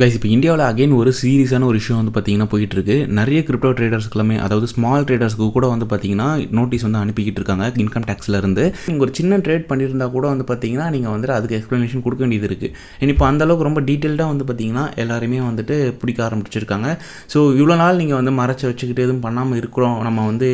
Guys இப்போ இந்தியாவில் again ஒரு சீரியஸான ஒரு விஷயம் வந்து பார்த்தீங்கன்னா போயிட்டு இருக்கு. நிறைய கிரிப்டோ ட்ரேடர்ஸ்க்குலாமே, அதாவது ஸ்மால் ட்ரேடர்ஸ்க்கு கூட வந்து பார்த்தீங்கன்னா நோட்டீஸ் வந்து அனுப்பிக்கிட்டு இருக்காங்க இன்கம் டேக்ஸ்ல இருந்து. நீங்கள் ஒரு சின்ன ட்ரேட் பண்ணியிருந்தா கூட வந்து பார்த்தீங்கன்னா நீங்கள் வந்துட்டு அதுக்கு எக்ஸ்ப்ளனேஷன் கொடுக்க வேண்டியது இருக்குது. இப்போ அந்த அளவுக்கு ரொம்ப டீட்டெயில்டாக வந்து பார்த்தீங்கன்னா எல்லாருமே வந்துட்டு பிடிக்க ஆரம்பிச்சிருக்காங்க. ஸோ இவ்வளோ நாள் நீங்கள் வந்து மறைச்சி வச்சுக்கிட்டு எதுவும் பண்ணாமல் இருக்கிறோம், நம்ம வந்து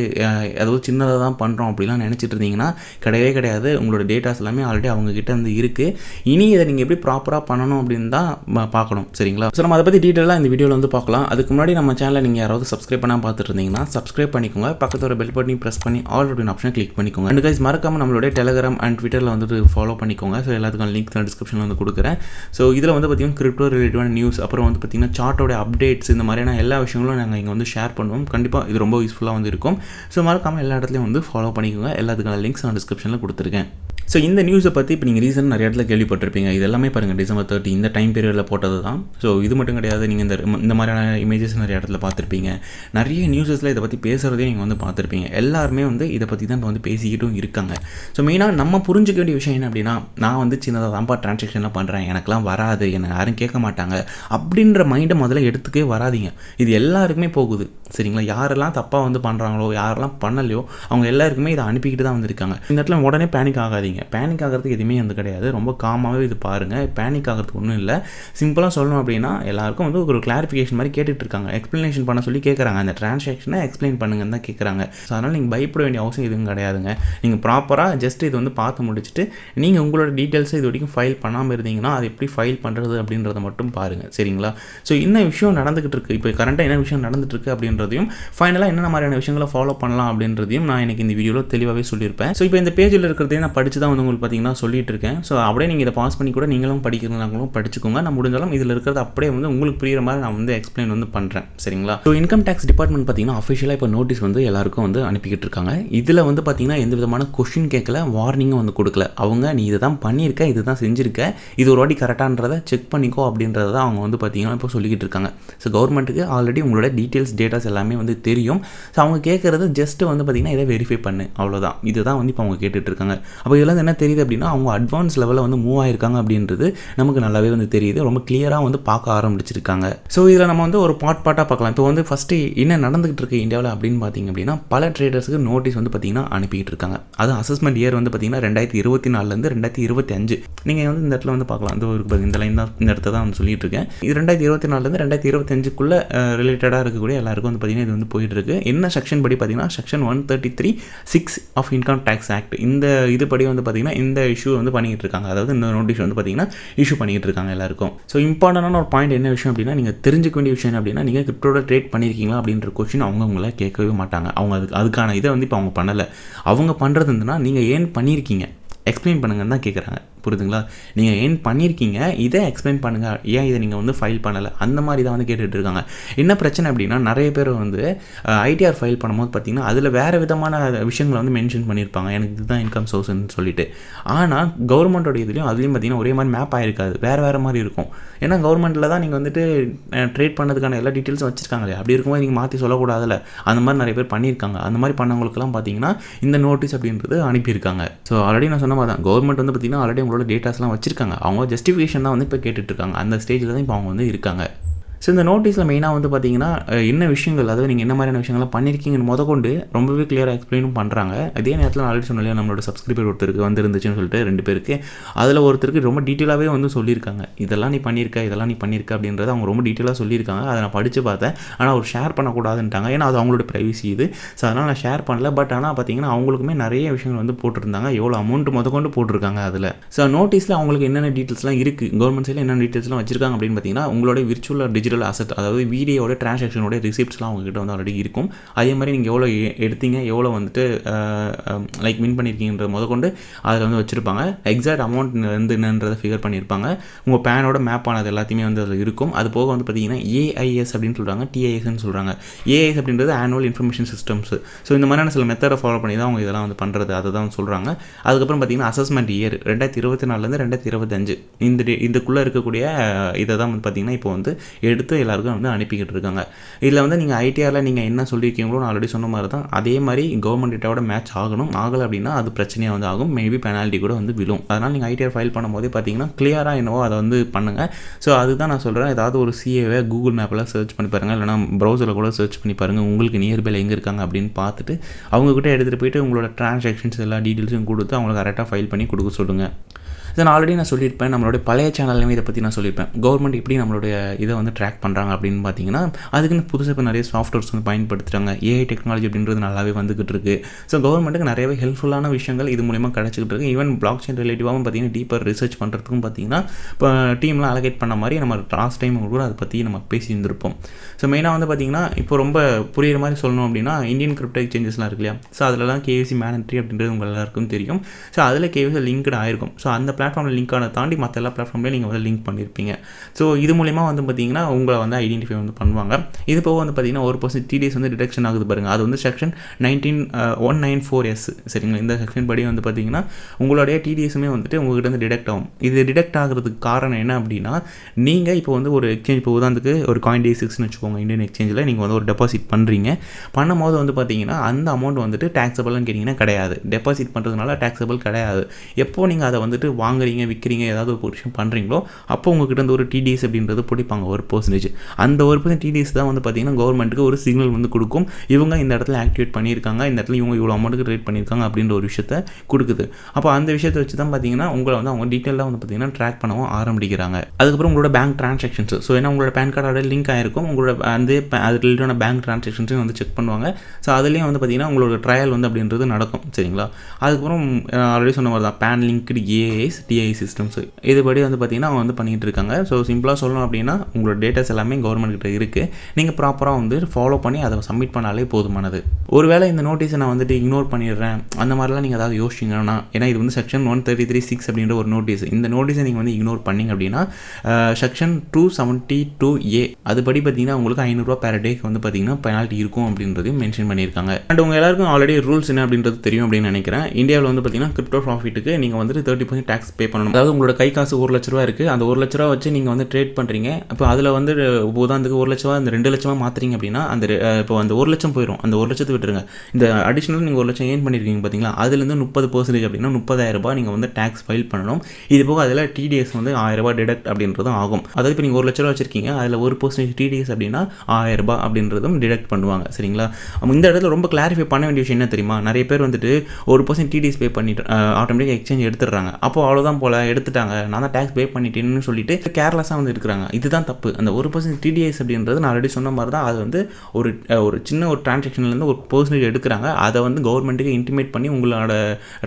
ஏதாவது சின்னதாக தான் பண்ணுறோம் அப்படிலாம் நினச்சிட்டு இருந்தீங்கன்னா கிடையவே கிடையாது. உங்களோட டேட்டாஸ் எல்லாமே ஆல்ரெடி அவங்கக்கிட்ட வந்து இருக்குது. இனி இதை நீங்கள் எப்படி ப்ராப்பராக பண்ணணும் அப்படின்னு தான் பார்க்கணும். சரி, ஸோ நம்ம அதை பற்றி டீட்டெயிலாக இந்த வீடியோவில் வந்து பார்க்கலாம். அதுக்கு முன்னாடி நம்ம சேனலை நீங்கள் யாராவது சப்ஸ்கிரைப் பண்ணால் பார்த்துட்டு இருந்தீங்கன்னா சப்ஸ்கிரைப் பண்ணிக்கோங்க. பக்கத்தில் ஒரு பெல் பட்டனையும் ப்ரெஸ் பண்ணி ஆல் அப்படின்னு ஆப்ஷனை கிளிக் பண்ணிக்கோங்க. அண்ட் கைஸ் மறக்காமல் நம்மளுடைய டெலிகிராம் அண்ட் ட்விட்டரில் வந்துட்டு ஃபாலோ பண்ணிக்கோங்க. ஸோ எல்லாத்துக்கும் லிங்க் நான் டிஸ்கிரிப்ஷனில் வந்து கொடுக்குறேன். ஸோ இதில் வந்து பார்த்தீங்கன்னா கிரிப்டோ ரிலேட்டடான நியூஸ், அப்புறம் வந்து பார்த்தீங்கன்னா சார்ட்டோட அப்டேட்ஸ், இந்த மாதிரியான எல்லா விஷயங்களும் நாங்கள் இங்கே வந்து ஷேர் பண்ணுவோம். கண்டிப்பாக இது ரொம்ப யூஸ்ஃபுல்லாக வந்து இருக்கும். ஸோ மறக்காமல் எல்லா இடத்துலையும் வந்து ஃபாலோ பண்ணிக்கோங்க. எல்லாத்துக்கான லிங்க்ஸ் நான் டிஸ்கிரிப்ஷனில் கொடுத்துருக்கேன். ஸோ இந்த நியூஸை பற்றி இப்போ நீங்கள் ரீசன் நிறைய இடத்துல கேள்விப்பட்டிருப்பீங்க. இது எல்லாமே பாருங்கள் December 30 இந்த டைம் பீரியடில் போட்டது தான். ஸோ இது மட்டும் கிடையாது, நீங்கள் இந்த மாதிரியான இமேஜஸ் நிறைய இடத்துல பார்த்துருப்பீங்க. நிறைய நியூஸஸில் இதை பற்றி பேசுகிறதையும் நீங்கள் வந்து பார்த்துருப்பீங்க. எல்லாருமே வந்து இதை பற்றி தான் இப்போ வந்து பேசிக்கிட்டும் இருக்காங்க. ஸோ மெயினாக நம்ம புரிஞ்சுக்க வேண்டிய விஷயம் என்ன அப்படின்னா, நான் வந்து சின்னதாக தான்ப்பா ட்ரான்சாக்ஷன்லாம் பண்ணுறேன், எனக்குலாம் வராது, என்னை யாரும் கேட்க மாட்டாங்க அப்படின்ற மைண்டை முதல்ல எடுத்துக்கவே வராதிங்க. இது எல்லாருக்குமே போகுது. சரிங்களா? யாரெல்லாம் தப்பாக வந்து பண்ணுறாங்களோ, யாரெல்லாம் பண்ணலையோ அவங்க எல்லாருக்குமே இதை அனுப்பிக்கிட்டு தான் வந்துருக்காங்க. இந்த இடத்துல உடனே பேனிக் ஆகாதீங்க. பேனிக் ஆகிறதுக்கு எதுவுமே வந்து கிடையாது. ரொம்ப காமாகவே இது பாருங்கள். பேனிக் ஆகிறதுக்கு ஒன்றும் இல்லை. சிம்பிளாக சொல்லணும் அப்படின்னா எல்லாருக்கும் வந்து ஒரு கிளாரிஃபிகேஷன் மாதிரி கேட்டுட்டு இருக்காங்க. எக்ஸ்ப்ளனேஷன் பண்ண சொல்லி கேட்குறாங்க. அந்த ட்ரான்சாக்ஷனை எக்ஸ்பிளைன் பண்ணுங்கன்னு தான் கேட்குறாங்க. ஸோ அதனால் நீங்கள் பயப்பட வேண்டிய அவசியம் எதுவும் கிடையாதுங்க. நீங்கள் ப்ராப்பராக ஜஸ்ட் இது வந்து பார்த்து முடிச்சுட்டு நீங்கள் உங்களோட டீட்டெயில்ஸை இது வரைக்கும் ஃபைல் பண்ணாமல் இருந்தீங்கன்னா அது எப்படி ஃபைல் பண்ணுறது அப்படின்றத மட்டும் பாருங்கள். சரிங்களா? ஸோ என்ன விஷயம் நடந்துகிட்டு இருக்குது, இப்போ கரண்ட்டாக என்ன விஷயம் நடந்துட்டு இருக்குது அப்படின்றதையும், ஃபைனலாக என்னென்ன மாதிரியான விஷயங்களை ஃபாலோ பண்ணலாம் அப்படின்றதையும் நான் எனக்கு இந்த வீடியோவில் தெளிவாகவே சொல்லியிருப்பேன். ஸோ இப்போ இந்த பேஜில் இருக்கிறதையும் நான் படித்து தான் வந்து உங்களுக்கு பார்த்தீங்கன்னா சொல்லிட்டு இருக்கேன். ஸோ அப்படியே நீங்கள் இதை பாஸ் பண்ணி கூட நீங்களும் படிக்கிறதுனாலும் படிச்சுக்கோங்க. நான் முடிஞ்சாலும் இதில் இருக்கிறது அப்படியே வந்து உங்களுக்கு புரியுற மாதிரி நான் வந்து எக்ஸ்பிளைன் வந்து பண்ணுறேன். சரிங்களா? ஸோ இன்கம் டேக்ஸ் டிபார்ட்மெண்ட் பார்த்தீங்கன்னா அஃபிஷியலாக இப்போ நோட்டீஸ் வந்து எல்லாருக்கும் வந்து அனுப்பிக்கிட்டு இருக்காங்க. இதில் வந்து பார்த்தீங்கன்னா எந்த விதமான கொஷின் கேட்கல, வார்னிங்கும் வந்து கொடுக்கல. அவங்க நீ இதை தான் பண்ணியிருக்க, இது தான் செஞ்சுருக்க, இது ஒரு வாட்டி கரெக்டான்றதை செக் பண்ணிக்கோ அப்படின்றத தான் அவங்க வந்து பார்த்தீங்கன்னா இப்போ சொல்லிக்கிட்டு இருக்காங்க. ஸோ கவர்மெண்ட்டுக்கு ஆல்ரெடி உங்களோட டீட்டெயில்ஸ் டேட்டாஸ் எல்லாமே வந்து தெரியும். ஸோ அவங்க கேட்குறது ஜஸ்ட்டு வந்து பார்த்தீங்கன்னா இதை வெரிஃபை பண்ணு, அவ்வளோதான். இதுதான் வந்து இப்போ அவங்க கேட்டுட்டு இருக்காங்க. அப்போ இதெல்லாம் என்ன தெரியுது அப்படின்னா அவங்க அட்வான்ஸ் லெவலில் வந்து மூவ் ஆயிருக்காங்க அப்படின்றது நமக்கு நல்லாவே வந்து தெரியுது. ரொம்ப கிளியராக வந்து பார்க்க ஆரம்பிச்சிருக்காங்க. ஸோ இதில் நம்ம வந்து ஒரு பார்ட்டாக பார்க்கலாம். இப்போ வந்து ஃபஸ்ட்டு என்ன நடந்துகிட்டு இருக்கு இந்தியாவில் அப்படின்னு பார்த்தீங்க அப்படின்னா, பல ட்ரேடர்ஸுக்கு நோட்டீஸ் வந்து பார்த்தீங்கன்னா அனுப்பிக்கிட்டு இருக்காங்க. அது அசஸ்மெண்ட் இயர் வந்து பார்த்தீங்கன்னா 2024 2025. நீங்கள் வந்து இந்த இடத்துல வந்து பார்க்கலாம். இந்த லைன் தான், இந்த இடத்த தான் வந்து சொல்லிட்டு இருக்கேன். இது 2024 2025 ரிலேட்டடாக இருக்கக்கூடிய எல்லாருக்கும் வந்து பார்த்தீங்கன்னா இது வந்து போயிட்டு இருக்கு. என்ன செக்ஷன் படி பார்த்தீங்கன்னா section 133(6) of income tax act, இந்த இது படி வந்து பார்த்தீங்கன்னா இந்த இஷ்யூ வந்து பண்ணிக்கிட்டு இருக்காங்க. அதாவது இந்த நோட்டீஸ் வந்து பார்த்தீங்கன்னா இஷ்யூ பண்ணிக்கிட்டு இருக்காங்க எல்லாருக்கும். ஸோ இம்பார்ட்டண்டான ஒரு பாயிண்ட் என்ன விஷயம் அப்படின்னா, நீங்கள் தெரிஞ்சுக்க வேண்டிய விஷயம் அப்படின்னா, நீங்கள் கிரிப்டோட ட்ரேட் பண்ணியிருக்கீங்களா அப்படின்ற கொஸ்டின் அவங்க உங்களை கேட்கவே மாட்டாங்க. அவங்க அதுக்கான இதை வந்து இப்போ அவங்க பண்ணலை. அவங்க பண்ணுறது இருந்துன்னா நீங்கள் ஏன் பண்ணியிருக்கீங்க எக்ஸ்பிளைன் பண்ணுங்கன்னு தான் கேட்குறாங்க. புரியுதுங்களா? நீங்கள் ஏன் பண்ணியிருக்கீங்க, இதை எக்ஸ்பிளைன் பண்ணுங்கள், ஏன் இதை நீங்கள் வந்து ஃபைல் பண்ணலை, அந்த மாதிரி தான் வந்து கேட்டுட்டு இருக்காங்க. என்ன பிரச்சனை அப்படின்னா, நிறைய பேர் வந்து ஐடிஆர் ஃபைல் பண்ணும்போது பார்த்தீங்கன்னா அதில் வேறு விதமான விஷயங்களை வந்து மென்ஷன் பண்ணியிருப்பாங்க. எனக்கு இதுதான் இன்கம் சோர்ஸ்ன்னு சொல்லிட்டு. ஆனால் கவர்மெண்ட்டோட இதுலேயும் அதுலேயும் பார்த்தீங்கன்னா ஒரே மாதிரி மேப் ஆகிருக்காது, வேறு மாதிரி இருக்கும். ஏன்னா கவர்மெண்ட்டில் தான் நீங்கள் வந்துட்டு ட்ரேட் பண்ணதுக்கான எல்லா டீட்டெயில்ஸும் வச்சுருக்காங்களே. அப்படி இருக்கும்போது நீங்கள் மாற்றி சொல்லக்கூடாதுல்ல. அந்த மாதிரி நிறைய பேர் பண்ணியிருக்காங்க. அந்த மாதிரி பண்ணவங்களுக்குலாம் பார்த்தீங்கன்னா இந்த நோட்டீஸ் அப்படின்றது அனுப்பியிருக்காங்க. ஸோ ஆல்ரெடி நான் சொன்ன மாதிரி தான் கவர்மெண்ட் வந்து பார்த்தீங்கன்னா ஆல்ரெடி உங்களோட டேட்டாஸ்லாம் வச்சிருக்காங்க. அவங்க ஜஸ்டிஃபிகேஷன் தான் வந்து இப்போ கேட்டுட்ருக்காங்க. அந்த ஸ்டேஜில் தான் இப்போ அவங்க வந்து இருக்காங்க. ஸோ இந்த நோட்டீஸில் மெயினாக வந்து பார்த்தீங்கன்னா என்ன விஷயங்கள், அதாவது நீங்கள் என்ன மாதிரியான விஷயங்கள்லாம் பண்ணியிருக்கீங்கன்னு முதற்கொண்டு ரொம்பவே கிளியராக எக்ஸ்பிளைனும் பண்ணுறாங்க. அதே நேரத்தில் நான் ஆல்ரெடி சொன்னாலே நம்மளோட சப்ஸ்கிரைபர் ஒருத்தருக்கு வந்து இருந்துச்சுன்னு சொல்லிட்டு 2 பேருக்கு, அதில் ஒருத்தருக்கு ரொம்ப டீட்டெயிலாகவே வந்து சொல்லியிருக்காங்க. இதெல்லாம் நீ பண்ணியிருக்க அப்படின்றத அவங்க ரொம்ப டீட்டெயிலாக சொல்லியிருக்காங்க. அதை நான் படித்து பார்த்தேன். ஆனால் அவர் ஷேர் பண்ணக்கூடாதுன்ட்டாங்க. ஏன்னா அது அவங்களோட ப்ரைவசி இது. ஸோ அதனால் நான் ஷேர் பண்ணல. பட் ஆனால் பார்த்தீங்கன்னா அவங்களுக்குமே நிறைய விஷயங்கள் வந்து போட்டிருந்தாங்க. எவ்வளோ அமௌண்ட் முதற்கொண்டு போட்டிருக்காங்க அதில். ஸோ நோட்டீஸில் அவங்களுக்கு என்னென்ன டீட்டெயில்ஸ்லாம் இருக்குது, கவர்மெண்ட் சைடில் என்னென்ன டீட்டெயில்ஸ்லாம் வச்சிருக்காங்க அப்படின்னு பார்த்தீங்கன்னா, உங்களோட விர்ச்சுவல் டிஜிட்டல் அசெட், அதாவது வீடியோட டிரான்சாக்ஷனோட ரிசிப்ட்ஸ்லாம் உங்ககிட்ட வந்து ஆல்ரெடி இருக்கும். அதே மாதிரி நீங்கள் எவ்வளோ எடுத்தீங்க, எவ்வளோ வந்துட்டு லைக் வின் பண்ணியிருக்கீங்கன்ற முதற்கொண்டு அதில் வந்து வச்சுருப்பாங்க. எக்ஸாக்ட் அமௌண்ட் வந்து என்னன்றதை ஃபிகர் பண்ணியிருப்பாங்க. உங்கள் பேனோட மேப் ஆனது எல்லாத்தையுமே வந்து அதில் இருக்கும். அது போக வந்து பார்த்தீங்கன்னா ஏஐஎஸ் அப்படின்னு சொல்கிறாங்க, டிஐஎஸ்ன்னு சொல்கிறாங்க. ஏஐஎஸ் அப்படின்றது ஆனுவல் இன்ஃபர்மேஷன் சிஸ்டம்ஸ். ஸோ இந்த மாதிரியான சில மெத்தடை ஃபாலோ பண்ணி தான் அவங்க இதெல்லாம் வந்து பண்ணுறது, அதை தான் சொல்கிறாங்க. அதுக்கப்புறம் பார்த்தீங்கன்னா அசஸ்மெண்ட் இயர் 2024 2025 இதுக்குள்ளே இருக்கக்கூடிய இதை தான் வந்து பார்த்தீங்கன்னா இப்போ வந்து எடுத்து எல்லாருக்கும் வந்து அனுப்பிக்கிட்டு இருக்காங்க. இதில் வந்து நீங்கள் ஐடிஆரில் நீங்கள் என்ன சொல்லியிருக்கீங்களோ நான் ஆல்ரெடி சொன்ன மாதிரி தான் அதே மாதிரி கவர்மெண்ட் டேட்டாவோட மேட்ச் ஆகணும். ஆகலை அப்படின்னா அது பிரச்சனையாக வந்து ஆகும், மேபி பெனால்ட்டி கூட வந்து விழும். அதனால் நீங்கள் ஐடிஆர் ஃபைல் பண்ணும்போதே பார்த்தீங்கன்னா கிளியராக என்னவோ அதை வந்து பண்ணுங்கள். ஸோ அதுதான் நான் சொல்கிறேன். ஏதாவது ஒரு சிஏவை கூகுள் மேப்பில் சர்ச் பண்ணி பாருங்கள், இல்லைனா ப்ரௌசரில் கூட சர்ச் பண்ணி பாருங்கள், உங்களுக்கு நியர்பையில் எங்கே இருக்காங்க அப்படின்னு பார்த்துட்டு அவங்கக்கிட்ட எடுத்துகிட்டு போயிட்டு உங்களோட ட்ரான்சாக்ஷன்ஸ் எல்லா டீட்டெயில்ஸும் கொடுத்து அவங்களுக்கு கரெக்டாக ஃபைல் பண்ணி கொடுக்க சொல்லுங்கள். இதை நான் ஆல்ரெடி நான் சொல்லியிருப்பேன், நம்மளுடைய பழைய சேனல்லையுமே இதை பற்றி நான் சொல்லியிருப்பேன். கவர்மெண்ட் எப்படி நம்மளுடைய இதை வந்து ட்ராக் பண்ணுறாங்க அப்படின்னு பார்த்தீங்கன்னா, அதுக்குன்னு புதுசாக இப்போ நிறைய சாஃப்ட்வேர்ஸ் வந்து பயன்படுத்துகிறாங்க. ஏஐ டெக்னாலஜி அப்படின்றது நல்லாவே வந்துக்கிட்டு இருக்குது. ஸோ கவர்மெண்ட்டுக்கு நிறையவே ஹெல்ப்ஃபுல்லான விஷயங்கள் இது மூலிமா கிடச்சிக்கிட்டு இருக்குது. ஈவன் பிளாக் செயின் ரிலேட்டிவாகவும் பார்த்தீங்கன்னா டீப்பர் ரிசர்ச் பண்ணுறதுக்கும் பார்த்தீங்கன்னா இப்போ டீம்லாம் அலகேட் பண்ண மாதிரி நம்ம லாஸ்ட் டைம் கூட அதை பற்றி நம்ம பேசியிருந்திருப்போம். ஸோ மெயினாக வந்து பார்த்திங்கன்னா இப்போ ரொம்ப புரியுற மாதிரி சொல்லணும் அப்படின்னா இந்தியன் கிரிப்டோ எக்ஸ்சேஞ்சஸ்லாம் இருக்கு இல்லையா, ஸோ அதிலலாம் கேவிசி மேண்டட்ரி அப்படின்றது உங்கள் எல்லாருக்கும் தெரியும். ஸோ அதில் கேவிசி லிங்க்டு ஆயிருக்கும். ஸோ அந்த பிளாட்ஃபார்மில் லிங்கான தாண்டி மற்ற எல்லா பிளாட்ஃபார்ம்லேயும் நீங்கள் வந்து லிங்க் பண்ணியிருப்பீங்க. ஸோ இது மூலிமா வந்து பார்த்தீங்கன்னா உங்களை வந்து ஐடென்டிஃபை வந்து பண்ணுவாங்க. இது போக வந்து பார்த்தீங்கன்னா 1% TDS வந்து டிடெக்ஷன் ஆகுது பாருங்கள். அது வந்து செக்ஷன் 194S சரிங்களா. இந்த செக்ஷன் படி வந்து பார்த்தீங்கன்னா உங்களுடைய TDSமே வந்துட்டு உங்கள்கிட்ட வந்து டிடெக்ட் ஆகும். இது டிடெக்ட் ஆகிறதுக்கு காரணம் என்ன அப்படின்னா, நீங்கள் இப்போ வந்து ஒரு எக்ஸ்சேஞ்ச் இப்போ உதாரணத்துக்கு ஒரு Coindesk வச்சுக்கோங்க, இந்தியன் எக்ஸ்சேஞ்சில் நீங்கள் வந்து ஒரு டெபாசிட் பண்ணுறீங்க. பண்ணும்போது வந்து பார்த்தீங்கன்னா அந்த அமௌண்ட் வந்துட்டு டேக்ஸபிள்னு கேட்டிங்கன்னா கிடையாது. டெபாசிட் பண்ணுறதுனால டேக்ஸபிள் கிடையாது. எப்போ நீங்கள் அதை வந்துட்டு வாங்குறீங்க விற்கிறீங்க ஏதாவது ஒரு விஷயம் பண்ணுறீங்களோ அப்போ உங்ககிட்ட வந்து ஒரு TDS அப்படின்றது பிடிப்பாங்க 1%. அந்த 1% TDS தான் வந்து பார்த்தீங்கன்னா கவர்மெண்ட்டுக்கு ஒரு சிக்னல் வந்து கொடுக்கும், இவங்க இந்த இடத்துல ஆக்டிவேட் பண்ணியிருக்காங்க, இந்த இடத்துல இவங்க இவ்வளோ அமௌண்ட்டுக்கு ட்ரேட் பண்ணியிருக்காங்க அப்படின்ற ஒரு விஷயத்தை கொடுக்குது. அப்போ அந்த விஷயத்தை வச்சு தான் பார்த்தீங்கன்னா உங்களை வந்து அவங்க டீட்டெயிலாக வந்து பார்த்தீங்கன்னா ட்ராக் பண்ணவும் ஆரம்பிக்கிறாங்க. அதுக்கப்புறம் உங்களோட பேங்க் ட்ரான்சாக்ஷன்ஸ், ஸோ ஏன்னா உங்களோட பேன் கார்டோட லிங்க் ஆகிருக்கும், உங்களோட அந்த அது ரிலேட்டான பேங்க் ட்ரான்சாக்ஷன்ஸையும் வந்து செக் பண்ணுவாங்க. ஸோ அதுலேயும் வந்து பார்த்தீங்கன்னா உங்களோட ட்ரையல் வந்து அப்படின்றது நடக்கும் சரிங்களா. அதுக்கப்புறம் ஆல்ரெடி சொன்ன மாதிரி தான் பேன் லிங்க்டு ஏஐஸ் டிஐ சிஸ்டம்ஸ் இதுபடி வந்து பார்த்தீங்கன்னா அவங்க வந்து பண்ணிகிட்டு இருக்காங்க. ஸோ சிம்பிளாக சொல்லணும் அப்படின்னா உங்களோட டேட்டாஸ் எல்லாமே கவர்மெண்ட் கிட்ட இருக்குது, நீங்கள் ப்ராப்பராக வந்து ஃபாலோ பண்ணி அதை சப்மிட் பண்ணாலே போதுமானது. ஒருவேளை இந்த நோட்டீஸை நான் வந்துட்டு இக்னோர் பண்ணிடுறேன் அந்த மாதிரிலாம் நீங்கள் ஏதாவது யோசிச்சிங்கன்னா, ஏன்னா இது வந்து செக்ஷன் 133(6) அப்படின்ற ஒரு நோட்டீஸ், இந்த நோட்டீஸை நீங்கள் வந்து இக்னோர் பண்ணிங்க அப்படின்னா செக்ஷன் 272A அதுபடி பார்த்தீங்கன்னா உங்களுக்கு $500 per டேக்கு வந்து பார்த்தீங்கன்னா பெனால்ட்டி இருக்கும் அப்படின்றதையும் மென்ஷன் பண்ணியிருக்காங்க. அண்ட் உங்கள் எல்லாருக்கும் ஆல்ரெடி ரூல்ஸ் என்ன அப்படின்றது தெரியும் அப்படின்னு நினைக்கிறேன். இந்தியாவில் வந்து பார்த்தீங்கன்னா கிரிப்டோ ப்ராஃபிட்டுக்கு நீங்கள் வந்துட்டு 30% டேக்ஸ் பே பண்ணணும். அதாவது உங்களோட கை காசு ₹1,00,000 இருக்குது, அந்த ₹1,00,000 வச்சு நீங்கள் வந்து ட்ரேட் பண்ணுறீங்க. அப்போ அதில் வந்து உதாரணத்துக்கு ₹1,00,000 அந்த $2,00,000 மாற்றுறீங்க அப்படின்னா அந்த இப்போ அந்த 1,00,000 போயிடும், அந்த 1,00,000 விட்டுருங்க. இந்த அடிஷனல் நீங்கள் 1,00,000 ஏர்ன் பண்ணியிருக்கீங்க பார்த்தீங்களா, அதுலேருந்து 30% அப்படின்னா ₹30,000 நீங்கள் வந்து டேக்ஸ் ஃபைல் பண்ணணும். இது போக அதில் TDS வந்து ₹1000 டிடெக்ட் அப்படின்றதும் ஆகும். அதாவது இப்போ நீங்கள் ₹1,00,000 வச்சுருக்கீங்க, அதில் 1% TDS அப்படின்னா ₹1000 அப்படின்றதும் டிடெக்ட் பண்ணுவாங்க சரிங்களா. இந்த இடத்துல ரொம்ப கிளாரிஃபை பண்ண வேண்டிய விஷயம் என்ன தெரியுமா, நிறைய பேர் வந்துட்டு 1% TDS பே பண்ணிட்டு ஆட்டோமேட்டிக்காக எக்ஸ்சேஞ்ச் எடுத்துடுறாங்க. அப்போ அவ்வளோதான் போல் எடுத்துட்டாங்க, நான் தான் டேக்ஸ் பே பண்ணிட்டேன்னு சொல்லிட்டு கேர்லெஸ்ஸாக வந்து இருக்கிறாங்க. இதுதான் தப்பு. அந்த 1% TDS அப்படின்றது நான் ஆல்ரெடி சொன்ன மாதிரி தான், அது வந்து ஒரு சின்ன ஒரு டிரான்சாக்ஷன்லேருந்து ஒரு % எடுக்கிறாங்க. அதை வந்து கவர்மெண்ட்டுக்கு இன்டிமேட் பண்ணி உங்களோட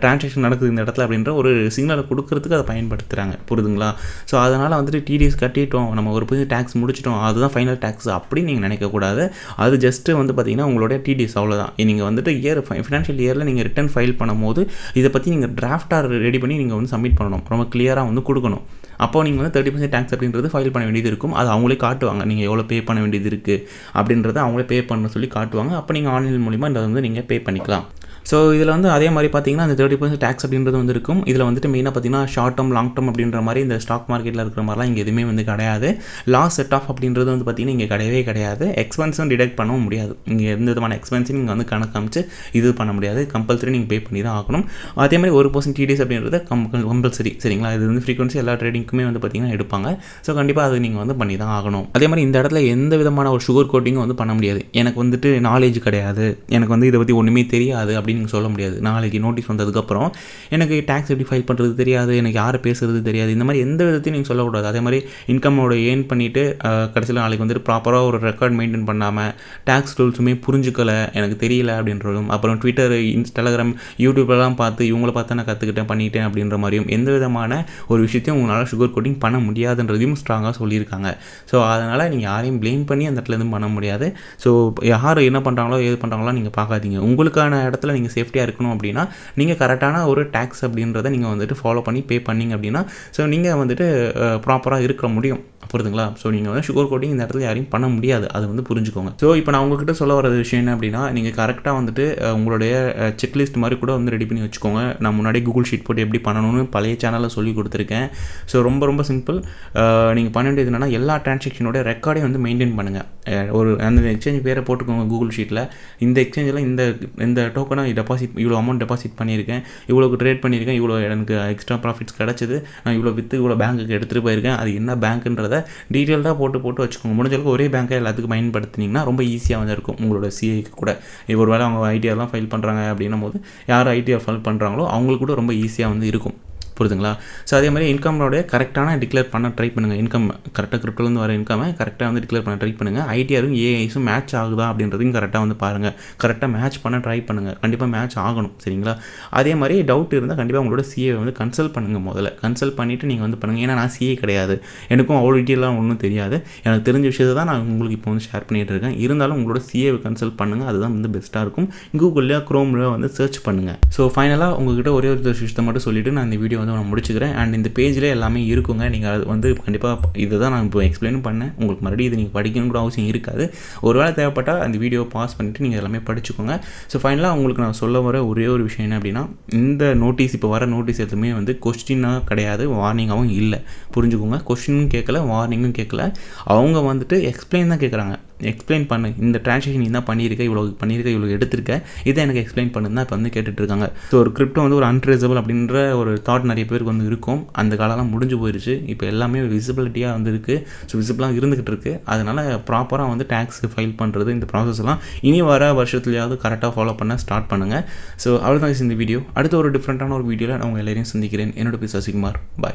டிரான்சாக்ஷன் நடக்குது இந்த இடத்துல அப்படின்ற ஒரு சிக்னலை கொடுக்கறதுக்கு அதை பயன்படுத்துகிறாங்க, புரியுதுங்களா. ஸோ அதனால் வந்துட்டு TDS கட்டிட்டோம், நம்ம ஒரு டேக்ஸ் முடிச்சிட்டோம், அதுதான் ஃபைனல் டேக்ஸ் அப்படின்னு நீங்கள் நினைக்கக்கூடாது. அது ஜஸ்ட்டு வந்து பார்த்தீங்கன்னா உங்களுடைய TDS அவ்வளோதான். நீங்கள் வந்துட்டு ஃபினான்ஷியல் இயரில் நீங்கள் ரிட்டர்ன் ஃபைல் பண்ணும்போது இதை பற்றி நீங்கள் டிராஃப்டாக ரெடி பண்ணி நீங்கள் வந்து சப்மிட் பண்ணணும், ரொம்ப கிளியராக வந்து கொடுக்கணும். அப்போ நீங்கள் வந்து 30% டேக்ஸ் அப்படின்றது ஃபைல் பண்ண வேண்டியது இருக்கும். அது அவங்களே காட்டுவாங்க, நீங்கள் எவ்வளோ பே பண்ண வேண்டியது இருக்குது அப்படின்றத அவங்களே பே பண்ண சொல்லி காட்டுவாங்க. அப்போ நீங்கள் ஆன்லைன் மூலிமா இதை வந்து நீங்கள் பே பண்ணிக்கலாம். ஸோ இதில் வந்து அதே மாதிரி பார்த்தீங்கன்னா அந்த 30% டேக்ஸ் அப்படின்றது வந்து இருக்கும். இதில் வந்துட்டு மெயினாக பார்த்தீங்கன்னா ஷார்ட் டேர்ம் லாங் டேர்ம் அப்படின்ற மாதிரி இந்த ஸ்டாக் மார்க்கெட்டில் இருக்கிற மாதிரிலாம் இங்கே எதுவுமே வந்து கிடையாது. லாஸ் செட் ஆஃப் அப்படின்றது வந்து பார்த்தீங்கன்னா இங்கே கிடையவே கிடையாது. எக்ஸ்பென்ஸும் டிடெக்ட் பண்ணவும் முடியாது. இங்கே எந்த விதமான எக்ஸ்பென்ஸையும் நீங்கள் வந்து கணக்கு காமிச்சு இது பண்ண முடியாது. கம்பல்சரி நீங்கள் பே பண்ணி தான் ஆகணும். அதே மாதிரி 1% TDS அப்படின்றது கம்பல்சரி சரிங்களா. இது வந்து ஃப்ரீக்வன்சி எல்லா ட்ரேடிங்க்குமே வந்து பார்த்தீங்கன்னா எடுப்பாங்க. ஸோ கண்டிப்பாக அது நீங்கள் வந்து பண்ணி தான் ஆகணும். அதே மாதிரி இந்த இடத்துல எந்த விதமான ஒரு சுகர் கோட்டிங்கும் வந்து பண்ண முடியாது. எனக்கு வந்துட்டு நாலேஜ் கிடையாது, எனக்கு வந்து இதை பற்றி ஒன்றுமே தெரியாது அப்படின்னு நீங்கள் சொல்ல முடியாது. நாளைக்கு நோட்டீஸ் வந்ததுக்கப்புறம் எனக்கு டேக்ஸ் எப்படி ஃபைல் பண்ணுறது தெரியாது, எனக்கு யாரை பேசுறது தெரியாது, இந்த மாதிரி எந்த விதத்தையும் நீங்கள் சொல்லக்கூடாது. அதே மாதிரி இன்கமோட ஏர்ன் பண்ணிவிட்டு கடைசியில் நாளைக்கு வந்துட்டு ப்ராப்பராக ஒரு ரெக்கார்ட் மெயின்டைன் பண்ணாமல் டேக்ஸ் ரூல்ஸுமே புரிஞ்சுக்கலை, எனக்கு தெரியல அப்படின்றதும், அப்புறம் ட்விட்டர், டெலகிராம், யூடியூப்லாம் பார்த்து இவங்கள பார்த்து நான் கற்றுக்கிட்டேன் பண்ணிட்டேன் அப்படின்ற மாதிரியும் எந்த விதமான ஒரு விஷயத்தையும் உங்களால் சுகர் கோட்டிங் பண்ண முடியாதுன்றதையும் ஸ்ட்ராங்காக சொல்லியிருக்காங்க. ஸோ அதனால் நீங்கள் யாரையும் ப்ளேம் பண்ணி அந்த இடத்துல எதுவும் பண்ண முடியாது. ஸோ யார் என்ன பண்ணுறாங்களோ ஏது பண்ணுறாங்களோ நீங்கள் பார்க்காதீங்க. உங்களுக்கான இடத்துல நீங்கள் நீங்கள் சேஃப்டியாக இருக்கணும் அப்படின்னா நீங்கள் கரெக்டான ஒரு டேக்ஸ் அப்படின்றத நீங்கள் வந்துட்டு ஃபாலோ பண்ணி பே பண்ணிங்க அப்படின்னா ஸோ நீங்கள் வந்துட்டு ப்ராப்பராக இருக்க முடியும். புரியுதுங்களா? ஸோ நீங்கள் வந்து சுகர் கோட்டிங் இந்த இடத்துல யாரையும் பண்ண முடியாது, அது வந்து புரிஞ்சுக்கோங்க. ஸோ இப்போ நான் உங்ககிட்ட சொல்ல வர விஷயம் என்ன அப்படின்னா, நீங்கள் கரெக்டாக வந்துட்டு உங்களுடைய செக்லிஸ்ட் மாதிரி கூட வந்து ரெடி பண்ணி வச்சுக்கோங்க. நான் முன்னாடி கூகுள் ஷீட் போட்டு எப்படி பண்ணணும்னு பழைய சேனலில் சொல்லி கொடுத்துருக்கேன். ஸோ ரொம்ப சிம்பிள். நீங்கள் பண்ண வேண்டியது என்னென்னா, எல்லா டிரான்சாக்ஷனோட ரெக்கார்டையும் வந்து மெயின்டைன் பண்ணுங்கள். ஒரு அந்த எக்ஸ்சேஞ்ச் பேரை போட்டுக்கோங்க கூகுள் ஷீட்டில். இந்த எக்ஸ்சேஞ்சில் இந்த டோக்கனை இவ்வளோ அமௌண்ட் டெபாசிட் பண்ணியிருக்கேன், இவ்வளோக்கு ட்ரேட் பண்ணியிருக்கேன், இவ்வளோ எனக்கு எக்ஸ்ட்ரா ப்ராஃபிட்ஸ் கிடச்சிது, நான் இவ்வளோ விற்று இவ்வளோ பேங்க்குக்கு எடுத்துகிட்டு போயிருக்கேன், அது என்ன பேங்க்குன்றதை டீட்டெயில்டாக போட்டு வச்சுக்கோங்க. முடிஞ்சளவுக்கு ஒரே பேங்க்கை எல்லாத்துக்கும் பயன்படுத்தினீங்கன்னா ரொம்ப ஈஸியாக வந்து இருக்கும் உங்களோட சிஐக்கு கூட. இப்போ ஒரு வேளை அவங்க ஐடிஆர்லாம் ஃபைல் பண்ணுறாங்க அப்படின்னும் போது யார் ஐடிஆர் ஃபைல் பண்ணுறாங்களோ அவங்களுக்கு கூட ரொம்ப ஈஸியாக வந்து இருக்கும். புரியுதுங்களா? ஸோ அதே மாதிரி இன்கமோடைய கரெக்டான டிக்ளேர் பண்ண ட்ரை பண்ணுங்கள். இன்கம் கரெக்டாக கிரிப்டோலேருந்து வர இன்கமை கரெக்டாக வந்து டிக்ளேர் பண்ண ட்ரை பண்ணுங்கள். ஐடிஆரும் ஏஐஸும் மேட்ச் ஆகுதா அப்படின்றதையும் கரெக்டாக வந்து பாருங்கள். கரெக்டாக மேட்ச் பண்ண ட்ரை பண்ணுங்கள். கண்டிப்பாக மேட்ச் ஆகணும். சரிங்களா? அதே மாதிரி டவுட் இருந்தால் கண்டிப்பாக உங்களோட சிஏ வந்து கன்சல்ட் பண்ணுங்கள். முதல்ல கன்சல்ட் பண்ணிவிட்டு நீங்கள் வந்து பண்ணுங்கள். ஏன்னா நான் சிஏ கிடையாது, எனக்கும் அவ்வளோ டீட்டெயிலாம் ஒன்றும் தெரியாது. எனக்கு தெரிஞ்ச விஷயத்தை தான் நான் உங்களுக்கு இப்போ வந்து ஷேர் பண்ணிகிட்டு இருக்கேன். இருந்தாலும் உங்களோட சிஏவை கன்சல்ட் பண்ணுங்கள். அதுதான் வந்து பெஸ்ட்டாக இருக்கும். கூகுளில் க்ரோமில் வந்து சர்ச் பண்ணுங்கள். ஸோ ஃபைனலாக உங்கள்கிட்ட ஒரே ஒரு விஷயத்தை மட்டும் சொல்லிவிட்டு நான் இந்த வீடியோ வந்து நான் முடிச்சுக்கிறேன். அண்ட் இந்த பேஜில் எல்லாமே இருக்குங்க. நீங்கள் அது வந்து கண்டிப்பாக இதை தான் நான் இப்போ எக்ஸ்பிளைன் பண்ணேன். உங்களுக்கு மறுபடியும் இது நீங்கள் படிக்கணும் கூட அவசியம் இருக்காது. ஒரு வேளை தேவைப்பட்டால் அந்த வீடியோவை பாஸ் பண்ணிவிட்டு நீங்கள் எல்லாமே படிச்சுக்கோங்க. ஸோ ஃபைனலாக உங்களுக்கு நான் சொல்ல வர ஒரே ஒரு விஷயம் என்ன அப்படின்னா, இந்த நோட்டீஸ் இப்போ வர நோட்டீஸ் எதுவுமே வந்து கொஸ்டினாக கிடையாது, வார்னிங்காகவும் இல்லை. புரிஞ்சுக்கோங்க. கொஸ்டினும் கேட்கல, வார்னிங்கும் கேட்கல. அவங்க வந்துட்டு எக்ஸ்பிளைன் தான் கேட்குறாங்க. எக்ஸ்பிளைன் பண்ணு, இந்த டிரான்சாக்ஷன் நீ தான் பண்ணியிருக்க, இவ்வளோ எடுத்திருக்க, இதை எனக்கு எக்ஸ்பிளைன் பண்ணுன்னு தான் இப்போ வந்து கேட்டுட்ருக்காங்க. ஸோ ஒரு கிரிப்டோ வந்து ஒரு அன்ட்ரேசபிள் அப்படின்ற ஒரு தாட் நிறைய பேருக்கு வந்து இருக்கும். அந்த காலம்லாம் முடிஞ்சு போயிடுச்சு. இப்போ எல்லாமே விசிபிலிட்டியாக வந்து இருக்குது. ஸோ விசிபிளாக இருந்துகிட்டு இருக்குது. அதனால் ப்ராப்பராக வந்து டேக்ஸ் ஃபைல் பண்ணுறது இந்த ப்ராசஸ்லாம் இனி வர வருஷத்துலையாவது கரெக்டாக ஃபாலோ பண்ண ஸ்டார்ட் பண்ணுங்கள். ஸோ அவ்வளோதான் இந்த வீடியோ. அடுத்த ஒரு டிஃப்ரெண்ட்டான ஒரு வீடியோவில் நான் உங்கள் எல்லாரையும் சந்திக்கிறேன். என்னோட பேர் சசிகுமார். பாய்.